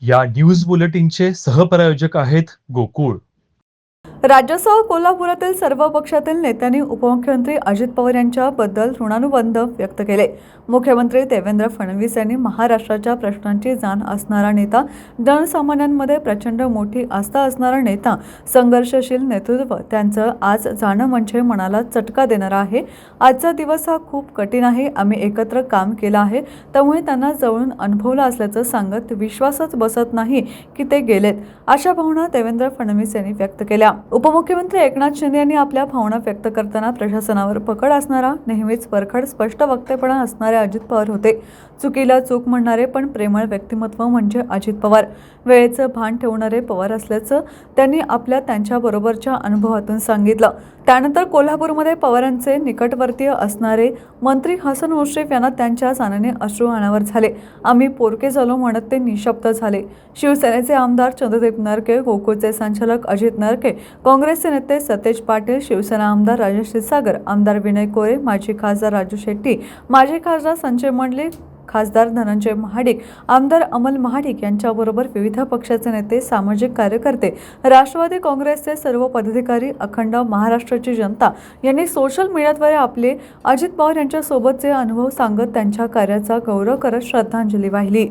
या न्यूज बुलेटिनचे सहप्रायोजक आहेत गोकुळ. राज्यासह कोल्हापुरातील सर्व पक्षातील नेत्यांनी उपमुख्यमंत्री अजित पवार यांच्याबद्दल ऋणानुबंध व्यक्त केले. मुख्यमंत्री देवेंद्र फडणवीस यांनी महाराष्ट्राच्या प्रश्नांची जाण असणारा नेता, जनसामान्यांमध्ये प्रचंड मोठी आस्था असणारा नेता, संघर्षशील नेतृत्व, त्यांचं आज जाणं म्हणजे मनाला चटका देणारा आहे. आजचा दिवस हा खूप कठीण आहे. आम्ही एकत्र काम केलं आहे, त्यामुळे त्यांना जवळून अनुभवलं असल्याचं सांगत विश्वासच बसत नाही की ते गेलेत, अशा भावना देवेंद्र फडणवीस यांनी व्यक्त केल्या. उपमुख्यमंत्री एकनाथ शिंदे यांनी आपल्या भावना व्यक्त करताना प्रशासनावर पकड असणारा, नेहमीच परखड स्पष्ट वक्तेपणा असणारे अजित पवार होते. चुकीला चूक म्हणणारे पण प्रेमळ व्यक्तिमत्व म्हणजे अजित पवार. वेळेचं भान ठेवणारे पवार असल्याचं त्यांनी आपल्या त्यांच्याबरोबरच्या अनुभवातून सांगितलं. त्यानंतर कोल्हापूरमध्ये पवारांचे निकटवर्तीय असणारे मंत्री हसन मुश्रीफ यांना त्यांच्या जाण्याने अश्रू अनावर झाले. आम्ही पोरके झालो म्हणत ते निशब्द झाले. शिवसेनेचे आमदार चंद्रदीप नरके, गोकुळचे संचालक अजित नरके, काँग्रेसचे नेते सतेज पाटील, शिवसेना आमदार राजेश क्षीरसागर, आमदार विनय कोरे, माजी खासदार राजू शेट्टी, माजी खासदार संजय मंडलिक, खासदार धनंजय महाडिक, आमदार अमल महाडिक यांच्याबरोबर विविध पक्षाचे नेते, सामाजिक कार्यकर्ते, राष्ट्रवादी काँग्रेसचे सर्व पदाधिकारी, अखंड महाराष्ट्राची जनता यांनी सोशल मीडियाद्वारे आपले अजित पवार यांच्यासोबतचे अनुभव सांगत त्यांच्या कार्याचा गौरव करत श्रद्धांजली वाहिली.